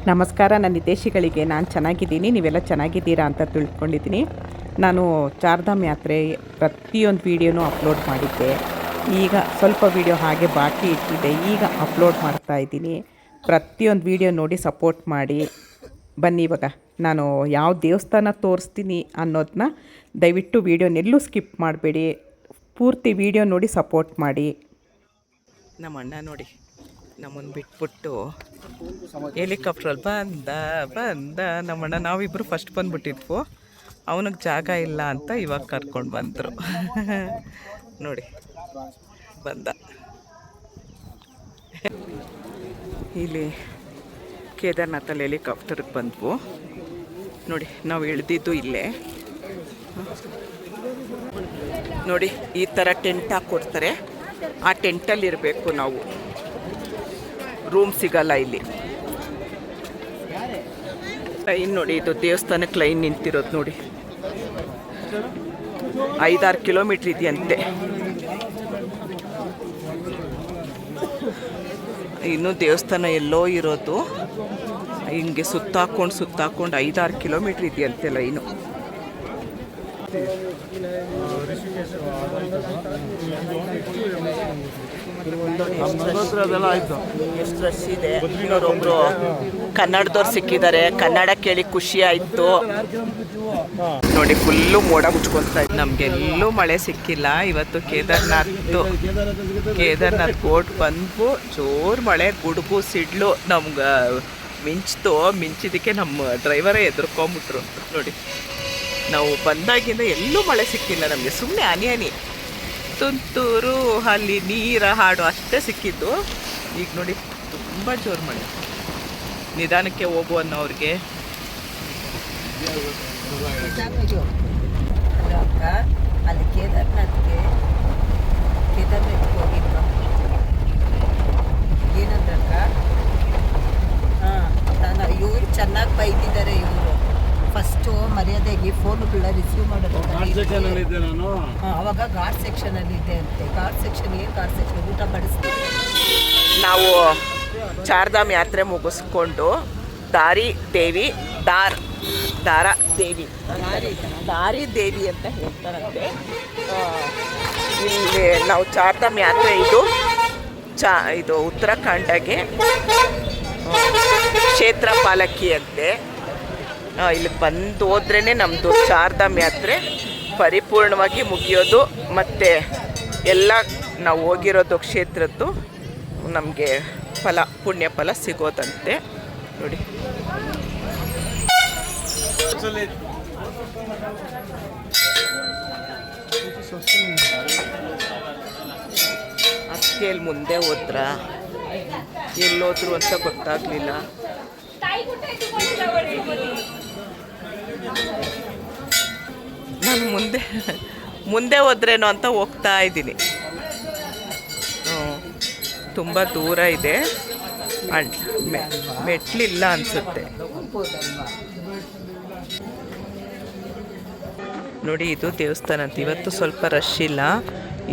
ನಮಸ್ಕಾರ. ನನ್ನ ಹಿತೈಷಿಗಳಿಗೆ ನಾನು ಚೆನ್ನಾಗಿದ್ದೀನಿ, ನೀವೆಲ್ಲ ಚೆನ್ನಾಗಿದ್ದೀರಾ ಅಂತ ತಿಳ್ಕೊಂಡಿದ್ದೀನಿ. ನಾನು ಚಾರ್ಧಾಮ್ ಯಾತ್ರೆ ಪ್ರತಿಯೊಂದು ವೀಡಿಯೋನೂ ಅಪ್ಲೋಡ್ ಮಾಡಿದ್ದೆ. ಈಗ ಸ್ವಲ್ಪ ವೀಡಿಯೋ ಹಾಗೆ ಬಾಕಿ ಇಟ್ಟಿದ್ದೆ, ಈಗ ಅಪ್ಲೋಡ್ ಮಾಡ್ತಾಯಿದ್ದೀನಿ. ಪ್ರತಿಯೊಂದು ವೀಡಿಯೋ ನೋಡಿ ಸಪೋರ್ಟ್ ಮಾಡಿ. ಬನ್ನಿ, ಇವಾಗ ನಾನು ಯಾವ ದೇವಸ್ಥಾನ ತೋರಿಸ್ತೀನಿ ಅನ್ನೋದನ್ನ ದಯವಿಟ್ಟು ವೀಡಿಯೋನೆಲ್ಲೂ ಸ್ಕಿಪ್ ಮಾಡಬೇಡಿ, ಪೂರ್ತಿ ವೀಡಿಯೋ ನೋಡಿ ಸಪೋರ್ಟ್ ಮಾಡಿ. ನಮ್ಮ ಅಣ್ಣ ನೋಡಿ ನಮ್ಮನ್ನು ಬಿಟ್ಬಿಟ್ಟು ಹೆಲಿಕಾಪ್ಟ್ರಲ್ಲಿ ಬಂದ ನಮ್ಮಣ್ಣ. ನಾವಿಬ್ಬರು ಫಸ್ಟ್ ಬಂದುಬಿಟ್ಟಿದ್ವು, ಅವನಿಗೆ ಜಾಗ ಇಲ್ಲ ಅಂತ ಇವಾಗ ಕರ್ಕೊಂಡು ಬಂದರು. ನೋಡಿ ಬಂದ. ಇಲ್ಲಿ ಕೇದಾರ್ನಾಥಲ್ಲಿ ಹೆಲಿಕಾಪ್ಟರ್ಗೆ ಬಂದ್ವು ನೋಡಿ. ನಾವು ಇಳಿದಿದ್ದು ಇಲ್ಲೇ ನೋಡಿ. ಈ ಥರ ಟೆಂಟ್ ಹಾಕ್ಕೊಡ್ತಾರೆ, ಆ ಟೆಂಟಲ್ಲಿ ಇರಬೇಕು ನಾವು. ರೂಮ್ ಸಿಗಲ್ಲ ಇಲ್ಲಿ. ಲೈನ್ ನೋಡಿ, ಇದು ದೇವಸ್ಥಾನಕ್ಕೆ ಲೈನ್ ನಿಂತಿರೋದು ನೋಡಿ. 5-6 ಕಿಲೋಮೀಟ್ರ್ ಇದೆಯಂತೆ. ಇನ್ನೂ ದೇವಸ್ಥಾನ ಎಲ್ಲೋ ಇರೋದು. ಹಿಂಗೆ ಸುತ್ತಾಕೊಂಡು 5-6 ಕಿಲೋಮೀಟ್ರ್ ಇದೆಯಂತೆ ಲೈನು. ಎಷ್ಟು ರಶ್ ಇದೆ. ಇವರೊಬ್ರು ಕನ್ನಡದವ್ರು ಸಿಕ್ಕಿದ್ದಾರೆ, ಕನ್ನಡ ಕೇಳಿ ಖುಷಿ ಆಯಿತು ನೋಡಿ. ಫುಲ್ಲು ಮೋಡ ಮುಚ್ಕೊತಾ ಇತ್ತು, ನಮಗೆಲ್ಲೂ ಮಳೆ ಸಿಕ್ಕಿಲ್ಲ ಇವತ್ತು. ಕೇದಾರ್ನಾಥ್ ಬೋಟ್ ಬಂದ್ವು, ಜೋರು ಮಳೆ, ಗುಡುಗು ಸಿಡ್ಲು. ನಮ್ಗೆ ಮಿಂಚಿದಕ್ಕೆ ನಮ್ಮ ಡ್ರೈವರೇ ಎದುರ್ಕೊಂಬಿಟ್ರು ನೋಡಿ. ನಾವು ಬಂದಾಗಿಂದ ಎಲ್ಲೂ ಮಳೆ ಸಿಕ್ಕಿಲ್ಲ ನಮಗೆ, ಸುಮ್ಮನೆ ಹನಿ ತುಂತೂರು ಅಲ್ಲಿ ನೀರ ಹಾಡು ಅಷ್ಟೇ ಸಿಕ್ಕಿದ್ದು. ಈಗ ನೋಡಿ ತುಂಬ ಜೋರು ಮಳೆ. ನಿಧಾನಕ್ಕೆ ಹೋಗು ಅನ್ನೋರಿಗೆ ಅಲ್ಲಿ ಕೇದಾರ್ನಾಥ್ಗೆ ಹೋಗಿದ್ದು ಏನಂದ್ರಕ್ಕ. ನಾನು ಇವರು ಚೆನ್ನಾಗಿ ಬೈದಿದ್ದಾರೆ. ಇವರು ಫಸ್ಟು ಮರ್ಯಾದೆಗೆ ಫೋನುಗಳನ್ನ ರಿಸೀವ್ ಮಾಡೋದು. ಅವಾಗ ಘಾಟ್ ಸೆಕ್ಷನಲ್ಲಿ ಇದೆ ಅಂತೆ. ಘಾಟ್ ಸೆಕ್ಷನ್ ಏನು ಘಾಟ್ ಸೆಕ್ಷನ್ ಊಟ ಬಡಿಸ್ತೀವಿ ನಾವು. ಚಾರ್ಧಾಮ್ ಯಾತ್ರೆ ಮುಗಿಸ್ಕೊಂಡು ದಾರಿ ದೇವಿ ಅಂತ ಹೇಳ್ತಾರಂತೆ. ಇಲ್ಲಿ ನಾವು ಚಾರ್ಧಾಮ್ ಯಾತ್ರೆ ಇದು ಉತ್ತರಾಖಂಡಗೆ ಕ್ಷೇತ್ರ ಪಾಲಕಿ ಅಂತೆ. ಇಲ್ಲಿ ಬಂದು ಹೋದ್ರೇ ನಮ್ಮದು ಚಾರ್ಧಾಮ್ ಯಾತ್ರೆ ಪರಿಪೂರ್ಣವಾಗಿ ಮುಗಿಯೋದು. ಮತ್ತು ಎಲ್ಲ ನಾವು ಹೋಗಿರೋದು ಕ್ಷೇತ್ರದ್ದು ನಮಗೆ ಪುಣ್ಯ ಫಲ ಸಿಗೋದಂತೆ ನೋಡಿ. ಅಕ್ಕೇಲಿ ಮುಂದೆ ಹೋದ್ರ ಎಲ್ಲೋದ್ರು ಅಂತ ಗೊತ್ತಾಗಲಿಲ್ಲ. ನಾನು ಮುಂದೆ ಹೋದ್ರೇನೋ ಅಂತ ಹೋಗ್ತಾ ಇದ್ದೀನಿ. ತುಂಬ ದೂರ ಇದೆ, ಮೆಟ್ಲಿಲ್ಲ ಅನಿಸುತ್ತೆ ನೋಡಿ. ಇದು ದೇವಸ್ಥಾನ ಅಂತ. ಇವತ್ತು ಸ್ವಲ್ಪ ರಶ್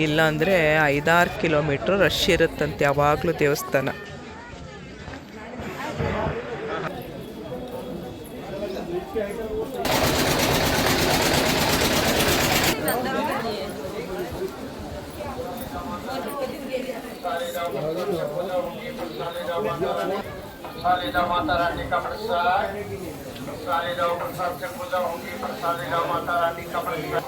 ಇಲ್ಲ ಅಂದರೆ 5-6 ಕಿಲೋಮೀಟ್ರ್ ರಶ್ ಇರುತ್ತಂತೆ ಯಾವಾಗಲೂ ದೇವಸ್ಥಾನ. माता रानी का प्रसाद प्रसाद से पूजा होगी। प्रसाद माता रानी का प्रसाद।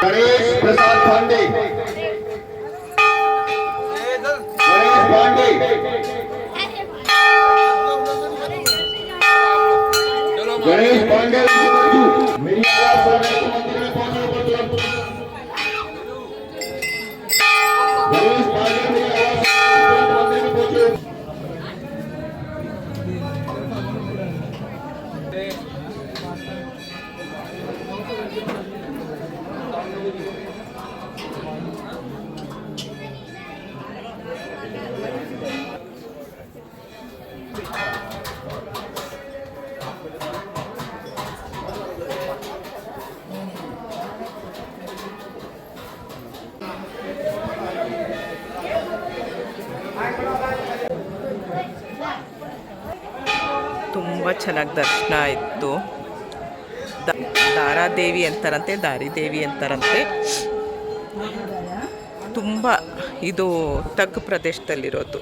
गणेश प्रसाद पांडे, गणेश पांडे, गणेश पांडे मेरी आवाज मंदिर में पहुंचने पर गणेश पांडे मेरी आवाज मंदिर में पहुंचे। ತುಂಬ ಚೆನ್ನಾಗಿ ದರ್ಶನ ಆಯಿತು. ದಾರಾದೇವಿ ಅಂತಾರಂತೆ, ದಾರಿದೇವಿ ಅಂತಾರಂತೆ. ತುಂಬ ಇದು ತಗ್ಗು ಪ್ರದೇಶದಲ್ಲಿರೋದು.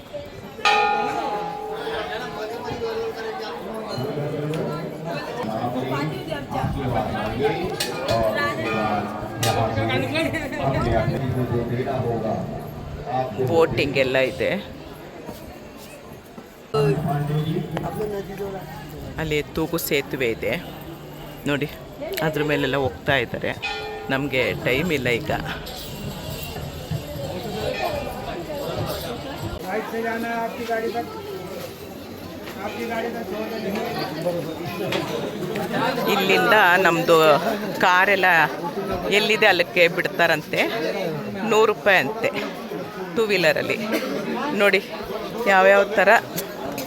ಬೋಟಿಂಗ್ ಎಲ್ಲ ಇದೆ. ಅಲ್ಲಿ ತೂಗು ಸೇತುವೆ ಇದೆ ನೋಡಿ, ಅದ್ರ ಮೇಲೆಲ್ಲ ಹೋಗ್ತಾ ಇದ್ದಾರೆ. ನಮಗೆ ಟೈಮ್ ಇಲ್ಲ ಈಗ. ಇಲ್ಲಿಂದ ನಮ್ಮದು ಕಾರೆಲ್ಲ ಎಲ್ಲಿದೆ ಅಲ್ಲಿಗೆ ಬಿಡ್ತಾರಂತೆ. 100 ರೂಪಾಯಿ ಅಂತೆ ಟೂ ವೀಲರಲ್ಲಿ. ನೋಡಿ ಯಾವ್ಯಾವ ಥರ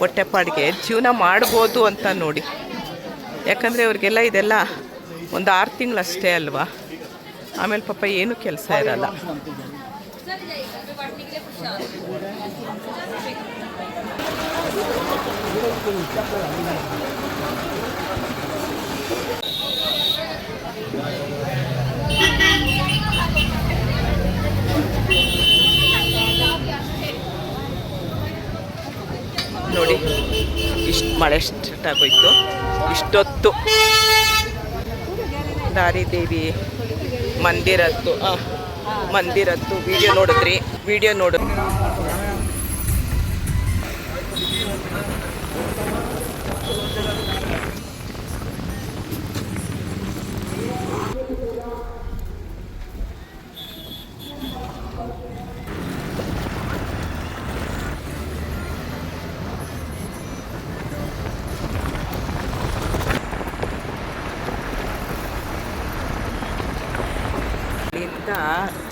ಹೊಟ್ಟೆಪಾಡಿಗೆ ಜೀವನ ಮಾಡ್ಬೋದು ಅಂತ ನೋಡಿ. ಯಾಕಂದರೆ ಅವ್ರಿಗೆಲ್ಲ ಇದೆಲ್ಲ ಒಂದು 6 ತಿಂಗಳಷ್ಟೇ ಅಲ್ವಾ, ಆಮೇಲೆ ಪಾಪ ಏನೂ ಕೆಲಸ ಇರಲ್ಲ. ನೋಡಿ ಇಷ್ಟು ಮಳೆ ಸ್ಟಾರ್ಟ್ ಆಗೋಯ್ತು. ಇಷ್ಟೊತ್ತು ದಾರಿದೇವಿ ಮಂದಿರದ್ದು ವಿಡಿಯೋ ನೋಡಿದ್ರಿ.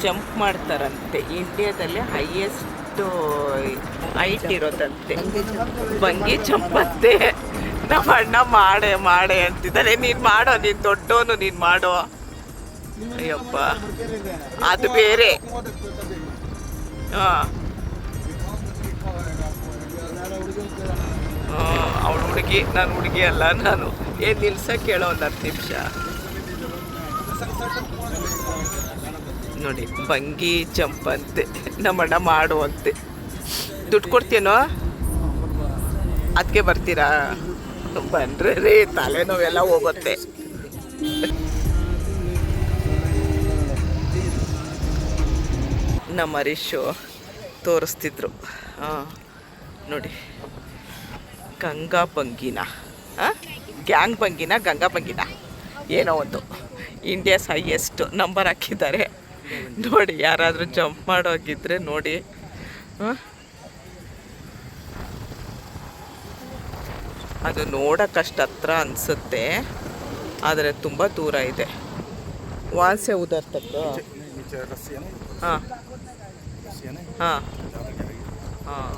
ಜಂಪ್ ಮಾಡ್ತಾರಂತೆ. ಇಂಡಿಯಾದಲ್ಲೇ ಹೈಯೆಸ್ಟ್ ಹೈಟ್ ಇರೋದಂತೆ ಬಂಗಿ ಜಂಪ್ ಅಂತೆ. ನಮ್ಮ ಅಣ್ಣ ಮಾಡೆ ಅಂತಿದ್ದಾರೆ. ನೀನು ಮಾಡೋ, ನೀನು ದೊಡ್ಡವನು, ನೀನು ಮಾಡೋ. ಅಯ್ಯಪ್ಪ ಅದು ಬೇರೆ. ಅವಳು ಹುಡುಗಿ, ನಾನು ಹುಡುಗಿ ಅಲ್ಲ. ನಾನು ಏನು ನಿಲ್ಸಕ್ಕೆ ಕೇಳೋ ಒಂದು 10 ನಿಮಿಷ. ನೋಡಿ ಬಂಗಿ ಜಂಪ್ ಅಂತೆ. ನಮ್ಮಣ್ಣ ಮಾಡುವಂತೆ. ದುಡ್ಡು ಕೊಡ್ತೀನೋ ಅದಕ್ಕೆ ಬರ್ತೀರಾ? ಬಂದ್ರೆ ರೀ ತಲೆನೋವೆಲ್ಲ ಹೋಗುತ್ತೆ. ನಮ್ಮ ಹರೀಶು ತೋರಿಸ್ತಿದ್ರು. ನೋಡಿ, ಗಂಗಾ ಬಂಗಿನ ಗ್ಯಾಂಗ್ ಬಂಗಿನ ಗಂಗಾ ಬಂಗಿನ ಏನೋ ಒಂದು ಇಂಡಿಯಾಸ್ ಹೈಯೆಸ್ಟ್ ನಂಬರ್ ಹಾಕಿದ್ದಾರೆ ನೋಡಿ. ಯಾರಾದರೂ ಜಂಪ್ ಮಾಡೋಗಿದ್ರೆ ನೋಡಿ. ಅದು ನೋಡೋಕ್ಕಷ್ಟು ಹತ್ರ ಅನಿಸುತ್ತೆ, ಆದರೆ ತುಂಬ ದೂರ ಇದೆ. ವಾಸೆ ಉದರ್ತದ್ದು. ಹಾಂ ಹಾಂ ಹಾಂ.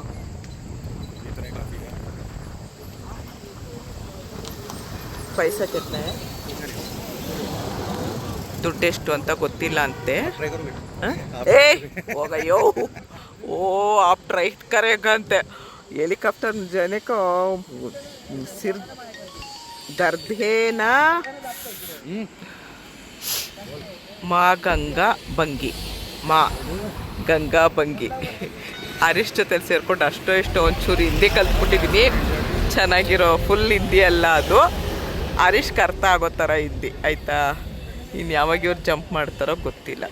ಪೈಸಾ ಕೆತ್ತನೆ ದುಡ್ಡೆಷ್ಟು ಅಂತ ಗೊತ್ತಿಲ್ಲ ಅಂತೆ. ಏ ಹೋಗಯ್ಯೋ, ಓ ಆಪ್ ಟ್ರೈಟ್ ಕರೆಗಂತೆ ಹೆಲಿಕಾಪ್ಟರ್ ಜನಕ್ಕೆ ಸಿರ್ ದರ್ದೇನಾ ಮಾ ಗಂಗಾ ಬಂಗಿ, ಮಾ ಗಂಗಾ ಬಂಗಿ. ಹರೀಶ್ ಜೊತೆಲಿ ಸೇರ್ಕೊಂಡು ಅಷ್ಟೋ ಇಷ್ಟೋ ಒಂಚೂರು ಹಿಂದಿ ಕಲ್ತ್ಬಿಟ್ಟಿದ್ದೀನಿ. ಚೆನ್ನಾಗಿರೋ ಫುಲ್ ಹಿಂದಿ ಅಲ್ಲ ಅದು, ಹರೀಶ್ಗೆ ಅರ್ಥ ಆಗೋ ಥರ ಹಿಂದಿ ಆಯಿತಾ. ಇನ್ನು ಯಾವಾಗ ಇವ್ರು ಜಂಪ್ ಮಾಡ್ತಾರೋ ಗೊತ್ತಿಲ್ಲ.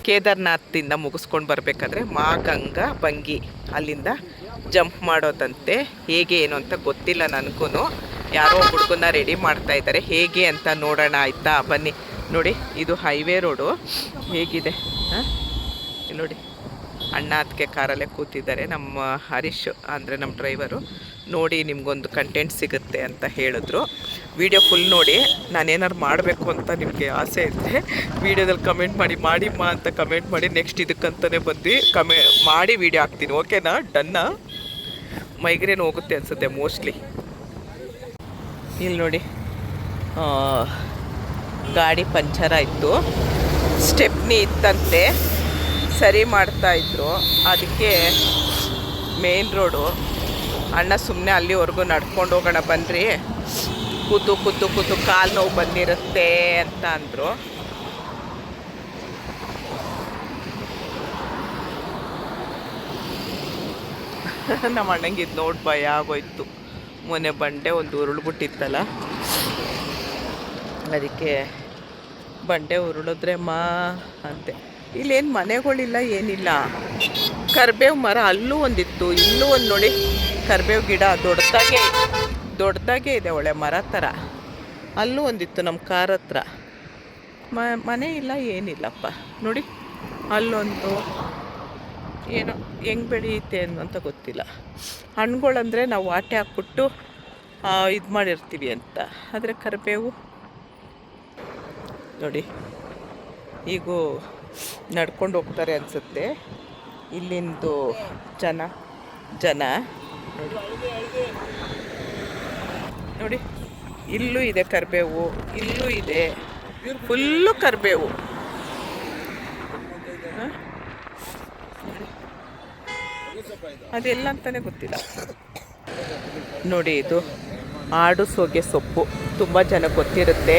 ಕೇದಾರ್ನಾಥದಿಂದ ಮುಗಿಸ್ಕೊಂಡು ಬರಬೇಕಾದ್ರೆ ಮಾ ಗಂಗಾ ಬಂಗಿ ಅಲ್ಲಿಂದ ಜಂಪ್ ಮಾಡೋದಂತೆ. ಹೇಗೆ ಏನು ಅಂತ ಗೊತ್ತಿಲ್ಲ ನನಗೂ. ಯಾರೋ ಹುಡುಗನ್ನ ರೆಡಿ ಮಾಡ್ತಾ ಇದ್ದಾರೆ, ಹೇಗೆ ಅಂತ ನೋಡೋಣ ಆಯಿತಾ. ಬನ್ನಿ ನೋಡಿ, ಇದು ಹೈವೇ ರೋಡು ಹೇಗಿದೆ. ಇಲ್ಲಿ ನೋಡಿ, ಅಣ್ಣ ಅದಕ್ಕೆ ಕಾರಲ್ಲೇ ಕೂತಿದ್ದಾರೆ. ನಮ್ಮ ಹರೀಶ್ ಅಂದರೆ ನಮ್ಮ ಡ್ರೈವರು. ನೋಡಿ, ನಿಮಗೊಂದು ಕಂಟೆಂಟ್ ಸಿಗುತ್ತೆ ಅಂತ ಹೇಳಿದ್ರು. ವಿಡಿಯೋ ಫುಲ್ ನೋಡಿ. ನಾನೇನಾದ್ರು ಮಾಡಬೇಕು ಅಂತ ನಿಮಗೆ ಆಸೆ ಇದ್ದರೆ ವಿಡಿಯೋದಲ್ಲಿ ಕಮೆಂಟ್ ಮಾಡಿಮ್ಮ ಅಂತ ಕಮೆಂಟ್ ಮಾಡಿ. ನೆಕ್ಸ್ಟ್ ಇದಕ್ಕಂತಲೇ ಬಂದು ಮಾಡಿ ವಿಡಿಯೋ ಹಾಕ್ತೀನಿ. ಓಕೆನಾ? ಡನ್ನಾ? ಮೈಗ್ರೇನ್ ಹೋಗುತ್ತೆ ಅನಿಸುತ್ತೆ ಮೋಸ್ಟ್ಲಿ. ಇಲ್ಲಿ ನೋಡಿ, ಗಾಡಿ ಪಂಚರ್ ಆಯಿತು. ಸ್ಟೆಪ್ನಿ ಇತ್ತಂತೆ, ಸರಿ ಮಾಡ್ತಾಯಿದ್ರು. ಅದಕ್ಕೆ ಮೇನ್ ರೋಡು. ಅಣ್ಣ ಸುಮ್ಮನೆ ಅಲ್ಲಿವರೆಗೂ ನಡ್ಕೊಂಡು ಹೋಗೋಣ ಬನ್ನಿರಿ, ಕೂತು ಕಾಲು ನೋವು ಬಂದಿರುತ್ತೆ ಅಂತ ಅಂದರು. ನಮ್ಮ ಅಣ್ಣಂಗೆ ಇದು ನೋಡಿ ಭಯ ಆಗೋಯ್ತು. ಮೊನ್ನೆ ಬಂಡೆ ಒಂದು ಉರುಳ್ಬಿಟ್ಟಿತ್ತಲ್ಲ, ಅದಕ್ಕೆ ಬಂಡೆ ಉರುಳಿದ್ರೆ ಮಾ ಅಂತೆ. ಇಲ್ಲೇನು ಮನೆಗಳಿಲ್ಲ, ಏನಿಲ್ಲ. ಕರಿಬೇವು ಮರ ಅಲ್ಲೂ ಒಂದಿತ್ತು, ಇಲ್ಲೂ ಒಂದು ನೋಡಿ. ಕರಿಬೇವು ಗಿಡ ದೊಡ್ಡದಾಗೆ ಇದೆ, ಒಳ್ಳೆ ಮರ ಥರ. ಅಲ್ಲೂ ಒಂದಿತ್ತು ನಮ್ಮ ಕಾರ್ ಹತ್ರ. ಮನೆ ಇಲ್ಲ, ಏನಿಲ್ಲಪ್ಪ. ನೋಡಿ, ಅಲ್ಲೊಂದು ಏನೋ ಹೆಂಗೆ ಬೆಳೆಯುತ್ತೆ ಅಂತ ಗೊತ್ತಿಲ್ಲ. ಹಣ್ಣುಗಳಂದರೆ ನಾವು ವಾಟೆ ಹಾಕ್ಬಿಟ್ಟು ಇದು ಮಾಡಿರ್ತೀವಿ ಅಂತ. ಆದರೆ ಕರಿಬೇವು ನೋಡಿ, ಈಗೂ ನಡ್ಕೊಂಡು ಹೋಗ್ತಾರೆ ಅನಿಸುತ್ತೆ. ಇಲ್ಲಿಂದು ಜನ ನೋಡಿ, ಇಲ್ಲೂ ಇದೆ ಕರಿಬೇವು, ಇಲ್ಲೂ ಇದೆ, ಫುಲ್ಲು ಕರಿಬೇವು. ಅದೆಲ್ಲ ಅಂತಾನೆ ಗೊತ್ತಿಲ್ಲ. ನೋಡಿ, ಇದು ಆಡು ಸೋಗೆ ಸೊಪ್ಪು. ತುಂಬ ಜನ ಗೊತ್ತಿರುತ್ತೆ.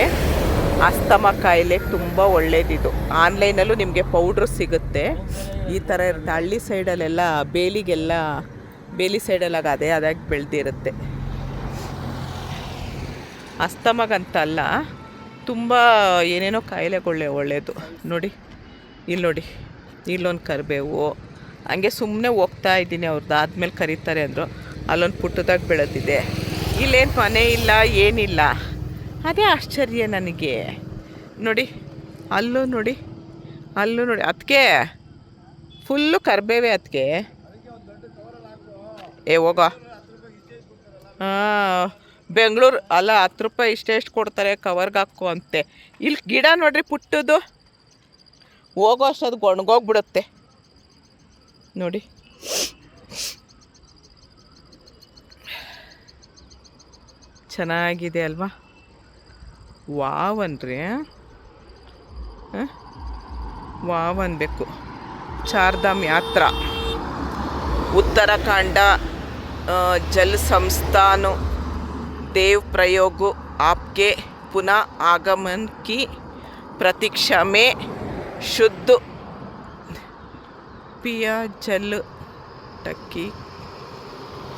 ಅಸ್ತಮ ಕಾಯಿಲೆ ತುಂಬ ಒಳ್ಳೇದಿದು. ಆನ್ಲೈನಲ್ಲೂ ನಿಮಗೆ ಪೌಡ್ರ್ ಸಿಗುತ್ತೆ. ಈ ಥರ ಇರುತ್ತೆ. ಹಳ್ಳಿ ಸೈಡಲ್ಲೆಲ್ಲ ಬೇಲಿ ಸೈಡಲ್ಲಾಗ ಅದಾಗಿ ಬೆಳೆದಿರುತ್ತೆ. ಅಸ್ತಮಗಂತಲ್ಲ, ತುಂಬ ಏನೇನೋ ಕಾಯಿಲೆಗಳೇ ಒಳ್ಳೆಯದು. ನೋಡಿ, ಇಲ್ಲಿ ನೋಡಿ, ಇಲ್ಲೊಂದು ಕರಿಬೇವು. ಹಂಗೆ ಸುಮ್ಮನೆ ಹೋಗ್ತಾ ಇದ್ದೀನಿ, ಅವ್ರದ್ದು ಆದಮೇಲೆ ಕರೀತಾರೆ ಅಂದರು. ಅಲ್ಲೊಂದು ಪುಟ್ಟದಾಗಿ ಬೆಳೆದಿದೆ. ಇಲ್ಲೇನು ಮನೆ ಇಲ್ಲ, ಏನಿಲ್ಲ. ಅದೇ ಆಶ್ಚರ್ಯ ನನಗೆ. ನೋಡಿ, ಅಲ್ಲೂ ನೋಡಿ, ಅದಕ್ಕೆ ಫುಲ್ಲು ಕರಿಬೇವೆ. ಅದಕ್ಕೆ ಹೋಗೋ. ಬೆಂಗಳೂರು ಅಲ್ಲ, 10 ರೂಪಾಯಿ ಇಷ್ಟೆಷ್ಟು ಕೊಡ್ತಾರೆ ಕವರ್ಗೆ ಹಾಕೋ ಅಂತೆ. ಇಲ್ಲಿ ಗಿಡ ನೋಡ್ರಿ, ಪುಟ್ಟದು. ಹೋಗೋ ಅಷ್ಟದು ಒಣಗೋಗ್ಬಿಡುತ್ತೆ ನೋಡಿ. ಚೆನ್ನಾಗಿದೆ ಅಲ್ವಾ? ವಾವ್ ಅನ್ರಿ, ವಾವ್ ಅನ್ಬೇಕು. ಚಾರ್ಧಾಮ್ ಯಾತ್ರಾ, उत्तराखंड जल संस्थान देव प्रयोग आपके पुनः आगमन की प्रतीक्षा में शुद्ध पिया जल टक्की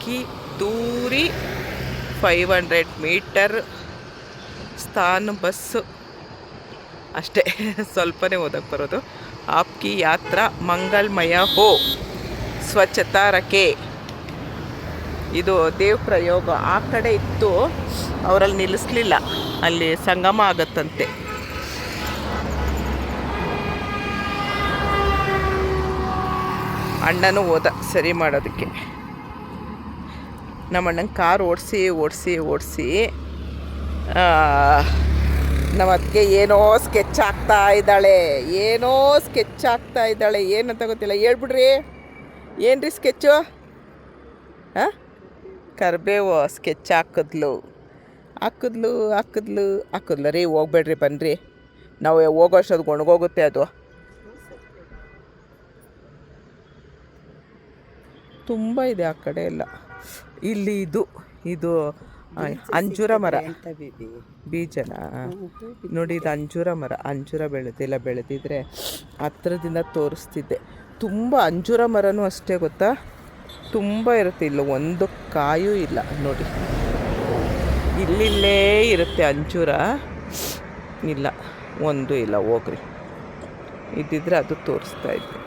की दूरी 500 मीटर स्थान बस ಅಷ್ಟೇ ಸ್ವಲ್ಪನೇ ಓದಕ್ಕೆ ಬರೋದು. ಆಪ್ಕಿ ಯಾತ್ರಾ ಮಂಗಲ್ಮಯ ಹೋ, ಸ್ವಚ್ಛತಾ ರಖೆ. ಇದು ದೇವ್ ಪ್ರಯೋಗ. ಆ ಕಡೆ ಇತ್ತು, ಅವರಲ್ಲಿ ನಿಲ್ಲಿಸ್ಲಿಲ್ಲ, ಅಲ್ಲಿ ಸಂಗಮ ಆಗತ್ತಂತೆ. ಅಣ್ಣನೂ ಹೋದ ಸರಿ ಮಾಡೋದಕ್ಕೆ. ನಮ್ಮ ಅಣ್ಣಂಗೆ ಕಾರ್ ಓಡಿಸಿ ನಮ್ಮ ಅದಕ್ಕೆ ಏನೋ ಸ್ಕೆಚ್ ಆಗ್ತಾ ಇದ್ದಾಳೆ, ಏನಂತ ಗೊತ್ತಿಲ್ಲ. ಹೇಳ್ಬಿಡ್ರಿ, ಏನ್ರಿ ಸ್ಕೆಚ್ಚು? ಹಾಂ, ಕರ್ಬೇವು ಸ್ಕೆಚ್ ಹಾಕಿದ್ಲು ರೀ. ಹೋಗ್ಬೇಡ್ರಿ, ಬನ್ನಿರಿ, ನಾವು ಹೋಗೋ ಅಷ್ಟೊತ್ತಿಗೆ ಒಣಗೋಗುತ್ತೆ ಅದು. ತುಂಬ ಇದೆ ಆ ಕಡೆ ಎಲ್ಲ. ಇಲ್ಲಿ ಇದು ಅಂಜೂರ ಮರ, ಬೀಜನ ನೋಡಿ. ಇದು ಅಂಜೂರ ಮರ. ಅಂಜೂರ ಬೆಳೆದಿದ್ರೆ ಹತ್ರದಿಂದ ತೋರಿಸ್ತಿದ್ದೆ. ತುಂಬ ಅಂಜೂರ ಮರನೂ ಅಷ್ಟೇ ಗೊತ್ತಾ, ತುಂಬ ಇರುತ್ತೆ. ಇಲ್ಲ ಒಂದು ಕಾಯೂ ಇಲ್ಲ ನೋಡಿ, ಇಲ್ಲಿಲ್ಲೇ ಇರುತ್ತೆ ಅಂಜೂರ. ಇಲ್ಲ, ಒಂದು ಇಲ್ಲ. ಹೋಗ್ರಿ, ಇದ್ದಿದ್ರೆ ಅದು ತೋರಿಸ್ತಾ ಇದ್ದೆ.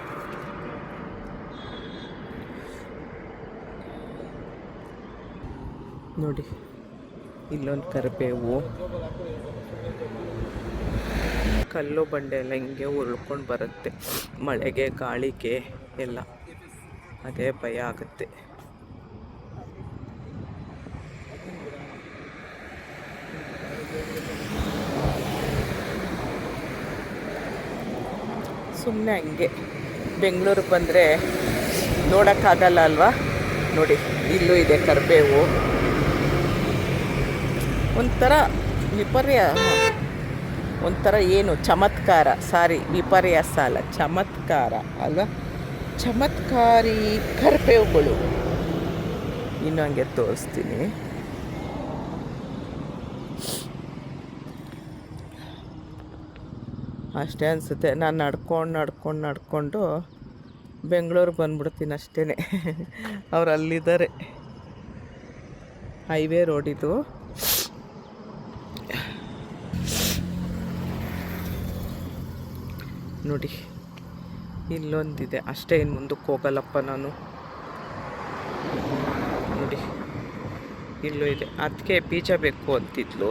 ನೋಡಿ, ಇಲ್ಲೊಂದು ಕರಿಬೇವು, ಕಲ್ಲು ಬಂಡೆ ಎಲ್ಲ ಹಿಂಗೆ ಉರುಳ್ಕೊಂಡು ಬರುತ್ತೆ. ಮಳೆಗೆ ಗಾಳಿಗೆ ಎಲ್ಲ ಅದೇ ಭಯ ಆಗುತ್ತೆ. ಸುಮ್ಮನೆ ಹಂಗೆ ಬೆಂಗಳೂರಿಗೆ ಬಂದರೆ ನೋಡೋಕ್ಕಾಗಲ್ಲ ಅಲ್ವಾ. ನೋಡಿ, ಇಲ್ಲೂ ಇದೆ ಕರಿಬೇವು. ಒಂಥರ ಏನು ಚಮತ್ಕಾರ, ವಿಪರ್ಯಾಸ ಅಲ್ಲ, ಚಮತ್ಕಾರ ಅಲ್ವಾ. ಚಮತ್ಕಾರಿ ಕರಿಬೇವುಗಳು. ಇನ್ನು ಹಂಗೆ ತೋರಿಸ್ತೀನಿ. ಅಷ್ಟೇ ಅನಿಸುತ್ತೆ. ನಾನು ನಡ್ಕೊಂಡು ಬೆಂಗಳೂರಿಗೆ ಬಂದ್ಬಿಡ್ತೀನಿ ಅಷ್ಟೇ. ಅವ್ರು ಅಲ್ಲಿದ್ದಾರೆ. ಹೈವೇ ರೋಡ್ ಇದು. ನೋಡಿ, ಇಲ್ಲೊಂದಿದೆ ಅಷ್ಟೇ, ಇನ್ನು ಮುಂದಕ್ಕೆ ಹೋಗಲ್ಲಪ್ಪ ನಾನು. ನೋಡಿ, ಇಲ್ಲೂ ಇದೆ. ಅದಕ್ಕೆ ಬೀಜ ಬೇಕು ಅಂತಿದ್ಲು.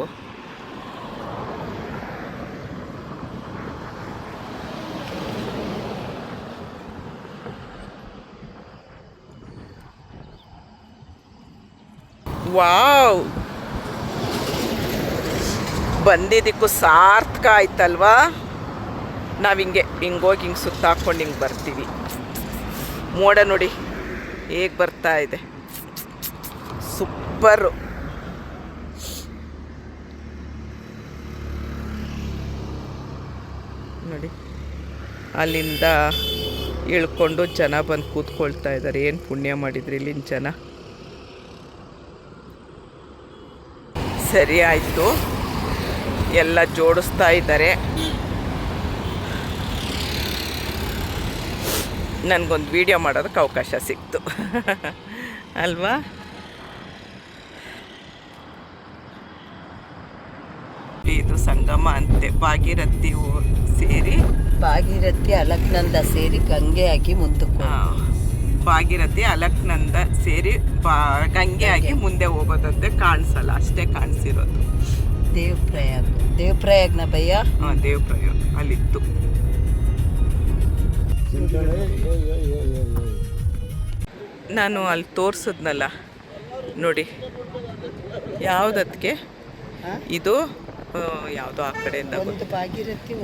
ವಾವ್, ಬಂದಿದ್ದಕ್ಕೂ ಸಾರ್ಥಕ ಆಯ್ತಲ್ವಾ. ನಾವು ಹಿಂಗೋಗಿ ಸುತ್ತಾಕೊಂಡು ಹಿಂಗೆ ಬರ್ತೀವಿ. ಮೋಡ ನೋಡಿ ಹೇಗೆ ಬರ್ತಾ ಇದೆ, ಸೂಪರು. ನೋಡಿ, ಅಲ್ಲಿಂದ ಇಳ್ಕೊಂಡು ಜನ ಬಂದು ಕೂತ್ಕೊಳ್ತಾ ಇದ್ದಾರೆ. ಏನು ಪುಣ್ಯ ಮಾಡಿದ್ರಿ ಇಲ್ಲಿನ ಜನ. ಸರಿ ಆಯಿತು, ಎಲ್ಲ ಜೋಡಿಸ್ತಾ ಇದ್ದಾರೆ. ನನಗೊಂದು ವಿಡಿಯೋ ಮಾಡೋದಕ್ಕೆ ಅವಕಾಶ ಸಿಕ್ತು ಅಲ್ವಾ. ಇದು ಸಂಗಮ ಅಂತೆ. ಭಾಗೀರಥಿ ಸೇರಿ ಅಲಕ್ನಂದ ಸೇರಿ ಗಂಗೆ ಆಗಿ ಮುಂದಕ್ಕೆ. ಭಾಗೀರಥಿ ಅಲಕ್ನಂದ ಸೇರಿ ಗಂಗೆ ಆಗಿ ಮುಂದೆ ಹೋಗೋದಂತೆ. ಕಾಣಿಸಲ್ಲ, ಅಷ್ಟೇ ಕಾಣಿಸಿರೋದು. ದೇವಪ್ರಯಾಗ್ನ ಭಯ್ಯ. ಹಾಂ, ದೇವಪ್ರಯಾಗ್ ಅಲ್ಲಿತ್ತು. ನಾನು ಅಲ್ಲಿ ತೋರಿಸಿದ್ನಲ್ಲ ನೋಡಿ, ಯಾವುದಕ್ಕೆ ಇದು ಯಾವುದೋ ಆ ಕಡೆಯಿಂದ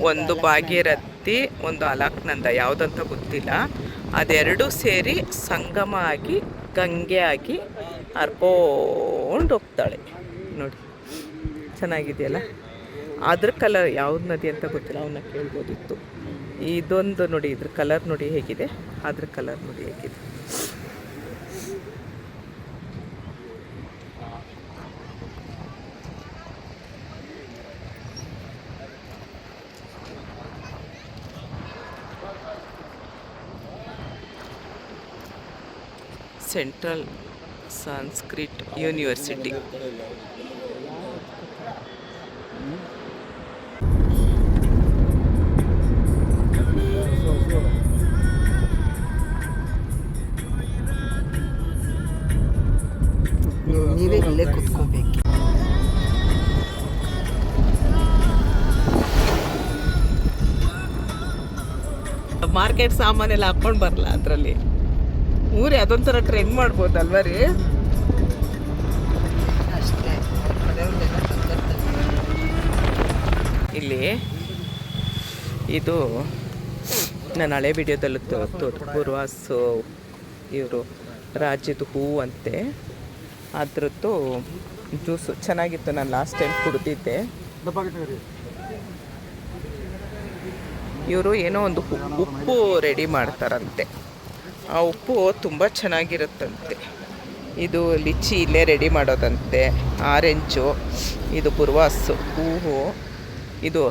ಒಂದು ಭಾಗೀರಥಿ, ಒಂದು ಅಲಕ್ನಂದ, ಯಾವುದಂತ ಗೊತ್ತಿಲ್ಲ. ಅದೆರಡು ಸೇರಿ ಸಂಗಮ ಆಗಿ ಗಂಗೆ ಆಗಿ ಹರ್ಕೊಂಡು ಹೋಗ್ತಾಳೆ ನೋಡಿ. ಚೆನ್ನಾಗಿದೆಯಲ್ಲ. ಅದ್ರ ಕಲರ್ ಯಾವ್ದು ನದಿ ಅಂತ ಗೊತ್ತಿಲ್ಲ, ಅವನ್ನ ಕೇಳ್ಬೋದಿತ್ತು. ಇದೊಂದು ನೋಡಿ, ಇದ್ರ ಕಲರ್ ನೋಡಿ ಹೇಗಿದೆ, ಅದ್ರ ಕಲರ್ ನೋಡಿ ಹೇಗಿದೆ. Central Sanskrit university. ಮಾರ್ಕೆಟ್ ಸಾಮಾನೆಲ್ಲ ಹಾಕ್ಕೊಂಡು ಬರಲ್ಲ ಅದರಲ್ಲಿ. ಊರೇ ಅದೊಂಥರ ಟ್ರೆಂಡ್ ಮಾಡ್ಬೋದಲ್ವ ರೀ? ಅಷ್ಟೇ ಮನೆಯವ್ರದ್ದೆಲ್ಲ ತಂದಿರ್ತಾರೆ. ಇಲ್ಲಿ ಇದು ನಾನು ಹಳೆ ವಿಡಿಯೋದಲ್ಲೂ ಪೂರ್ವಾಸು ಇವರು ರಾಜ್ಯದ ಹೂವು ಅಂತೆ, ಅದ್ರದ್ದು ಜ್ಯೂಸು ಚೆನ್ನಾಗಿತ್ತು. ನಾನು ಲಾಸ್ಟ್ ಟೈಮ್ ಕುಡಿದಿದ್ದೆ. ಇವರು ಏನೋ ಒಂದು ಉಪ್ಪು ರೆಡಿ ಮಾಡ್ತಾರಂತೆ. ಆ ಉಪ್ಪು ತುಂಬ ಚೆನ್ನಾಗಿರುತ್ತಂತೆ. ಇದು ಲಿಚ್ಚಿ ಇಲ್ಲೇ ರೆಡಿ ಮಾಡೋದಂತೆ. ಆರೆಂಜು, ಇದು ಪೂರ್ವಾಸು ಹೂವು. ಇದು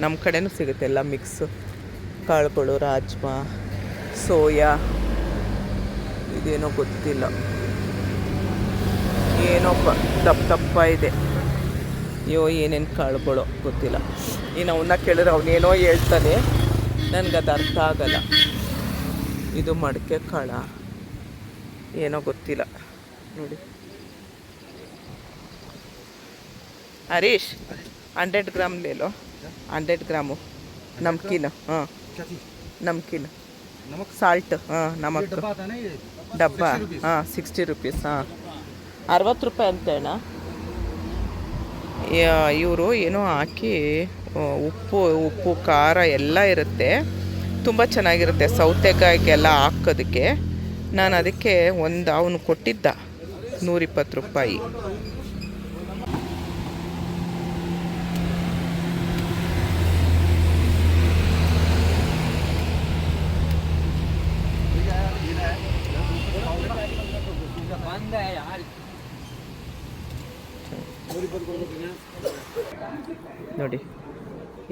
ನಮ್ಮ ಕಡೆನೂ ಸಿಗುತ್ತೆ ಎಲ್ಲ ಮಿಕ್ಸು ಕಾಳುಗಳು, ರಾಜ್ಮಾ, ಸೋಯಾ, ಇದೇನೋ ಗೊತ್ತಿಲ್ಲ, ಏನೋಪ್ಪ ದಪ್ಪ ಇದೆ. ಅಯ್ಯೋ ಏನೇನು ಕಾಳುಗಳು ಗೊತ್ತಿಲ್ಲ. ಇನ್ನು ಅವನ್ನ ಕೇಳಿದ್ರೆ ಅವನೇನೋ ಹೇಳ್ತಾನೆ, ನನಗದು ಅರ್ಥ ಆಗಲ್ಲ. ಇದು ಮಡಿಕೆ ಕಾಳ ಏನೋ ಗೊತ್ತಿಲ್ಲ ನೋಡಿ. ಹರೀಶ್ 100 ಗ್ರಾಮ್ ಲೇಲೋ, 100 ಗ್ರಾಮು ನಮ್ಕೀನು. ಹಾಂ ನಮ್ಕೀನು, ಸಾಲ್ಟ್. ಹಾಂ ನಮಕ್ ಡಬ್ಬ. ಹಾಂ 60 ರುಪೀಸ್. ಹಾಂ 60 ರೂಪಾಯಿ ಅಂತ ಅಣ್ಣ. ಇವರು ಏನೋ ಹಾಕಿ ಉಪ್ಪು ಖಾರ ಎಲ್ಲ ಇರುತ್ತೆ, ತುಂಬ ಚೆನ್ನಾಗಿರುತ್ತೆ. ಸೌತೆಕಾಯಿಗೆಲ್ಲ ಹಾಕೋದಕ್ಕೆ ನಾನು ಅದಕ್ಕೆ ಅವನು ಕೊಟ್ಟಿದ್ದ 120 ರೂಪಾಯಿ. ನೋಡಿ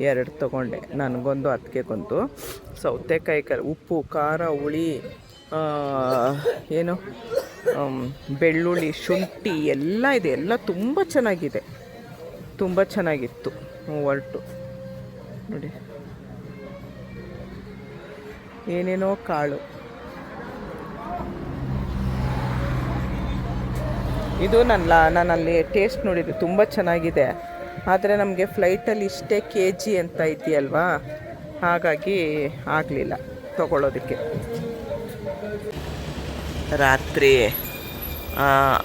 2 ತೊಗೊಂಡೆ. ನನಗೊಂದು ಅದಕ್ಕೊಂದು ಸೌತೆಕಾಯಿ ಉಪ್ಪು ಖಾರ ಹುಳಿ ಏನು ಬೆಳ್ಳುಳ್ಳಿ ಶುಂಠಿ ಎಲ್ಲ ಇದೆ. ಎಲ್ಲ ತುಂಬ ಚೆನ್ನಾಗಿದೆ, ತುಂಬ ಚೆನ್ನಾಗಿತ್ತು. ಹೊರಟು ನೋಡಿ ಏನೇನೋ ಕಾಳು. ಇದು ನಾನಲ್ಲಿ ಟೇಸ್ಟ್ ನೋಡಿದ್ದೆ, ತುಂಬ ಚೆನ್ನಾಗಿದೆ. ಆದರೆ ನಮಗೆ ಫ್ಲೈಟಲ್ಲಿ ಇಷ್ಟೇ kg ಅಂತ ಇದೆಯಲ್ವಾ, ಹಾಗಾಗಿ ಆಗಲಿಲ್ಲ ತಗೊಳ್ಳೋದಕ್ಕೆ. ರಾತ್ರಿ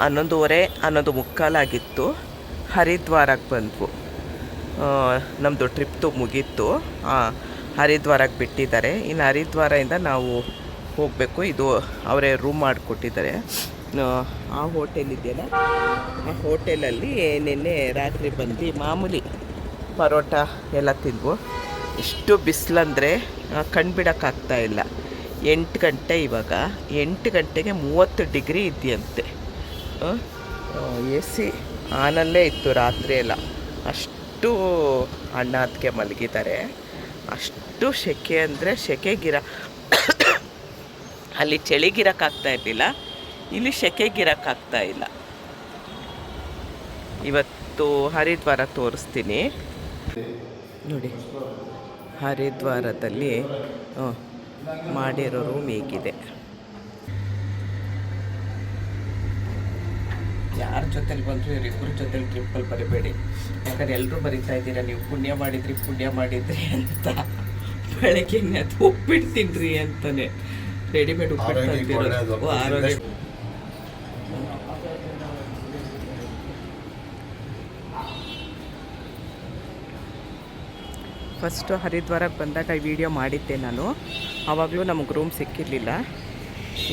11:30, 11:45 ಹರಿದ್ವಾರಕ್ಕೆ ಬಂದ್ವು. ನಮ್ಮದು ಟ್ರಿಪ್ತು ಮುಗೀತು. ಹರಿದ್ವಾರಕ್ಕೆ ಬಿಟ್ಟಿದ್ದಾರೆ. ಇನ್ನು ಹರಿದ್ವಾರದಿಂದ ನಾವು ಹೋಗಬೇಕು. ಇದು ಅವರೇ ರೂಮ್ ಮಾಡಿಕೊಟ್ಟಿದ್ದಾರೆ. ಆ ಹೋಟೆಲ್ ಇದೆಯಲ್ಲ, ಆ ಹೋಟೆಲಲ್ಲಿ ನಿನ್ನೆ ರಾತ್ರಿ ಬಂದು ಮಾಮೂಲಿ ಪರೋಟ ಎಲ್ಲ ತಿಂದ್ವು. ಎಷ್ಟು ಬಿಸಿಲಂದರೆ ಕಣ್ಬಿಡೋಕ್ಕಾಗ್ತಾಯಿಲ್ಲ. 8 ಗಂಟೆ ಇವಾಗ. 8 ಗಂಟೆಗೆ 30 ಡಿಗ್ರಿ ಇದೆಯಂತೆ. AC ಆನಲ್ಲೇ ಇತ್ತು ರಾತ್ರಿ ಎಲ್ಲ. ಅಷ್ಟು ಅಣ್ಣ ಅದಕ್ಕೆ ಮಲಗಿದ್ದಾರೆ. ಅಷ್ಟು ಸೆಕೆ ಅಂದರೆ ಸೆಕೆಗಿರ ಅಲ್ಲಿ ಚಳಿಗಿರೋಕ್ಕಾಗ್ತಾ ಇರಲಿಲ್ಲ, ಇಲ್ಲಿ ಸೆಕೆಗಿರೋಕ್ಕಾಗ್ತಾ ಇಲ್ಲ. ಇವತ್ತು ಹರಿದ್ವಾರ ತೋರಿಸ್ತೀನಿ ನೋಡಿ. ಹರಿದ್ವಾರದಲ್ಲಿ ಮಾಡಿರೋ ರೂಮ್ ಹೇಗಿದೆ. ಯಾರ ಜೊತೆಲಿ ಬಂದರೂ ಇವರಿಬ್ಬರ ಜೊತೆಲಿ ಟ್ರಿಪ್ಪಲ್ಲಿ ಬರಬೇಡಿ. ಯಾಕಂದ್ರೆ ಎಲ್ಲರೂ ಬರೀತಾ ಇದ್ದೀರಾ ನೀವು ಪುಣ್ಯ ಮಾಡಿದ್ರಿ ಅಂತ. ಬೆಳಗ್ಗೆ ಅದು ಉಪ್ಪಿಟ್ಟು ತಿನ್ರಿ ಅಂತಾನೆ ರೆಡಿಮೇಡ್ ಉಪ್ಪಿಟ್ಟು ತಂದಿರೋದು. ಆರೋಗ್ಯ ಫಸ್ಟು ಹರಿದ್ವಾರಕ್ಕೆ ಬಂದಾಗ ಈ ವಿಡಿಯೋ ಮಾಡಿದ್ದೆ ನಾನು. ಆವಾಗಲೂ ನಮಗೆ ರೂಮ್ ಸಿಕ್ಕಿರಲಿಲ್ಲ.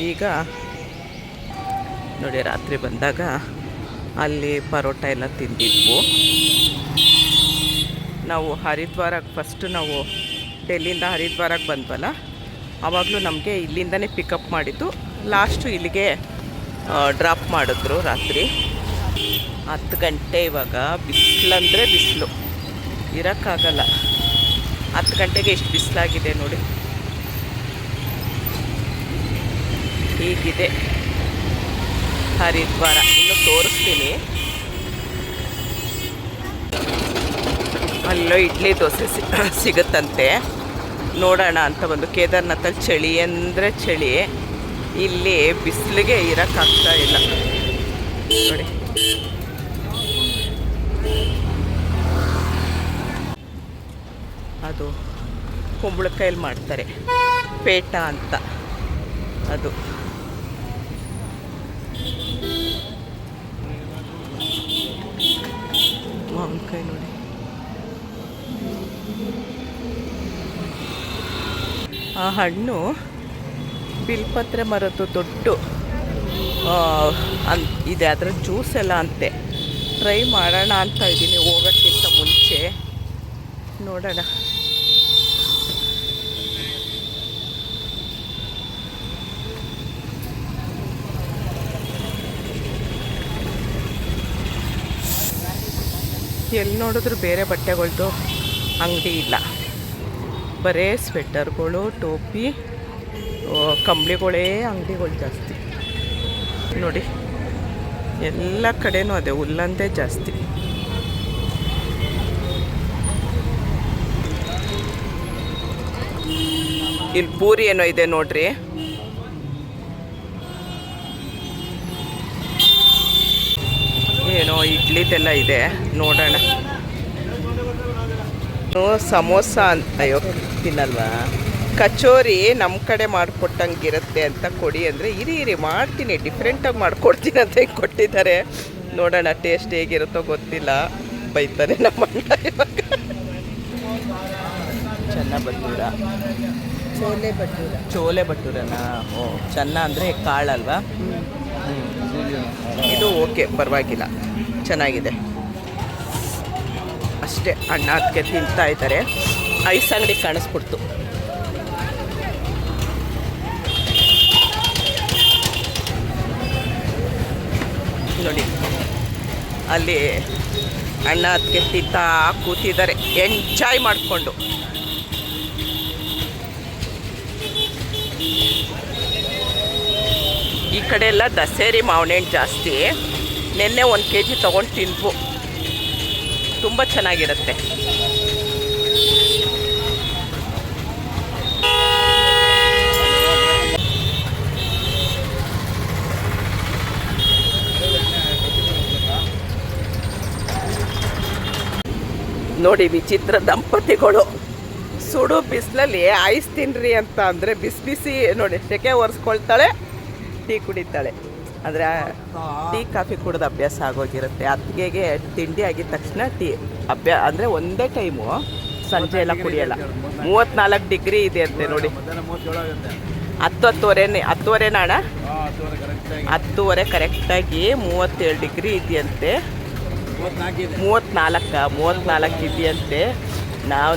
ಈಗ ನೋಡಿ ರಾತ್ರಿ ಬಂದಾಗ ಅಲ್ಲಿ ಪರೋಟ ಎಲ್ಲ ತಿಂದಿದ್ವು. ನಾವು ಹರಿದ್ವಾರಕ್ಕೆ ಫಸ್ಟು ನಾವು ಡೆಲ್ಲಿಯಿಂದ ಹರಿದ್ವಾರಕ್ಕೆ ಬಂದ್ವಲ್ಲ, ಆವಾಗಲೂ ನಮಗೆ ಇಲ್ಲಿಂದನೇ ಪಿಕಪ್ ಮಾಡಿದ್ದು. ಲಾಸ್ಟು ಇಲ್ಲಿಗೆ ಡ್ರಾಪ್ ಮಾಡಿದ್ರು ರಾತ್ರಿ 10 ಗಂಟೆ. ಇವಾಗ ಬಿಸಿಲಂದರೆ ಬಿಸಿಲು, ಇರೋಕ್ಕಾಗಲ್ಲ. 10 ಗಂಟೆಗೆ ಎಷ್ಟು ಬಿಸಿಲಾಗಿದೆ ನೋಡಿ. ಹೀಗಿದೆ ಹರಿದ್ವಾರ. ಇನ್ನು ತೋರಿಸ್ತೀನಿ. ಅಲ್ಲೋ ಇಡ್ಲಿ ದೋಸೆ ಸಿಗುತ್ತಂತೆ, ನೋಡೋಣ ಅಂತ ಒಂದು. ಕೇದಾರ್ನಾಥಲ್ಲಿ ಚಳಿ ಅಂದರೆ ಚಳಿ, ಇಲ್ಲಿ ಬಿಸಿಲಿಗೆ ಇರೋಕ್ಕಾಗ್ತಾ ಇಲ್ಲ ನೋಡಿ. ಅದು ಕುಂಬಳಕಾಯಲ್ಲಿ ಮಾಡ್ತಾರೆ. ಪೇಟ ಅಂತ ಅದು. ಮಾವಿನಕಾಯಿ ನೋಡಿ. ಆ ಹಣ್ಣು ಬಿಲ್ಪತ್ರೆ ಮರದ್ದು ದೊಡ್ಡ ಇದೆ, ಅದರ ಜ್ಯೂಸ್ ಎಲ್ಲ ಅಂತೆ. ಟ್ರೈ ಮಾಡೋಣ ಅಂತ ಇದ್ದೀನಿ ಹೋಗೋಕ್ಕಿಂತ ಮುಂಚೆ. ನೋಡೋಣ. ಎಲ್ಲಿ ನೋಡಿದ್ರು ಬೇರೆ ಬಟ್ಟೆಗಳ್ದು ಅಂಗಡಿ ಇಲ್ಲ, ಬರೇ ಸ್ವೆಟರ್ಗಳು, ಟೋಪಿ, ಕಂಬಳಿಗಳೇ ಅಂಗಡಿಗಳು ಜಾಸ್ತಿ ನೋಡಿ. ಎಲ್ಲ ಕಡೆನೂ ಅದೇ ಹುಲ್ಲಂದೇ ಜಾಸ್ತಿ. ಇಲ್ಲಿ ಪೂರಿ ಏನೋ ಇದೆ ನೋಡ್ರಿ. ಏನೋ ಇಡ್ಲಿದೆಲ್ಲ ಇದೆ, ನೋಡೋಣ. ಸಮೋಸ ಅಂತ, ಅಯ್ಯೋ ತಿನ್ನಲ್ವಾ. ಕಚೋರಿ ನಮ್ಮ ಕಡೆ ಮಾಡಿಕೊಟ್ಟಂಗಿರುತ್ತೆ ಅಂತ ಕೊಡಿ ಅಂದರೆ ಇರಿ ಮಾಡ್ತೀನಿ, ಡಿಫ್ರೆಂಟಾಗಿ ಮಾಡಿಕೊಡ್ತೀನಿ ಅಂತ ಹಿಂಗೆ ಕೊಟ್ಟಿದ್ದಾರೆ. ನೋಡೋಣ ಟೇಸ್ಟ್ ಹೇಗಿರುತ್ತೋ ಗೊತ್ತಿಲ್ಲ, ಬೈತಾರೆ ನಮ್ಮ ಅಣ್ಣ ಇವಾಗ. ಚೆನ್ನ ಬಟ್ಟೂರ, ಚೋಲೆ ಬಟ್ಟೂರನಾ? ಓ, ಚೆನ್ನ ಅಂದರೆ ಕಾಳಲ್ವಾ? ಇದು ಓಕೆ, ಪರವಾಗಿಲ್ಲ, ಚೆನ್ನಾಗಿದೆ ಅಷ್ಟೇ. ಅಣ್ಣ ಅದಕ್ಕೆ ತಿಂತಾ ಇದ್ದಾರೆ. ಐಸ್ ಅಂಗಡಿ ಕಾಣಿಸ್ಬಿಡ್ತು ನೋಡಿ, ಅಲ್ಲಿ ಅಣ್ಣ ಅದಕ್ಕೆ ತಿಂತಾ ಕೂತಿದ್ದಾರೆ ಎಂಜಾಯ್ ಮಾಡಿಕೊಂಡು. ಈ ಕಡೆ ಎಲ್ಲ ದಸೇರಿ ಮಾವಿನ ಹಣ್ಣು ಜಾಸ್ತಿ. ನಿನ್ನೆ 1 kg ತೊಗೊಂಡು ತಿಂದ್ವು, ತುಂಬ ಚೆನ್ನಾಗಿರುತ್ತೆ. ನೋಡಿ ವಿಚಿತ್ರ ದಂಪತಿಗಳು ಸುಡು ಬಿಸಿಲಲ್ಲಿ ಐಸ್ ತಿನ್ನಿರಿ ಅಂತ ಅಂದರೆ ಬಿಸಿ ನೋಡಿ ಸೆಕೆ ಒರೆಸ್ಕೊಳ್ತಾಳೆ, ಟೀ ಕುಡಿತಾಳೆ. ಅಂದರೆ ಟೀ ಕಾಫಿ ಕುಡಿದು ಅಭ್ಯಾಸ ಆಗೋಗಿರುತ್ತೆ. ಅತ್ತಿಗೆಗೆ ತಿಂಡಿ ಆಗಿದ ತಕ್ಷಣ ಟೀ ಅಂದರೆ ಒಂದೇ ಟೈಮು, ಸಂಜೆ ಎಲ್ಲ ಕುಡಿಯೋಲ್ಲ. 34 ಡಿಗ್ರಿ ಇದೆ ಅಂತೆ ನೋಡಿ. 10-10:30 ಅಣ್ಣ, 10:30 ಕರೆಕ್ಟಾಗಿ 37 ಡಿಗ್ರಿ ಇದೆಯಂತೆ. 34 ಇದೆಯಂತೆ. ನಾವು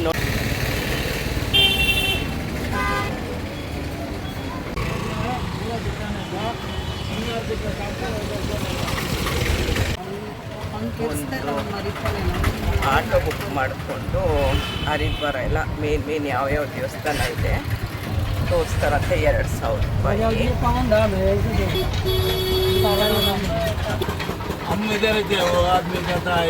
ಆಟೋ ಬುಕ್ ಮಾಡಿಕೊಂಡು ಹರಿದ್ವಾರ ಎಲ್ಲ ಮೇನ್ ಯಾವ್ಯಾವ ದೇವಸ್ಥಾನ ಇದೆ ತೋರಿಸ್ತಾರಂತೆ. 2,000 ರೂಪಾಯಿ. हम इधर थे, वो आदमी कहता है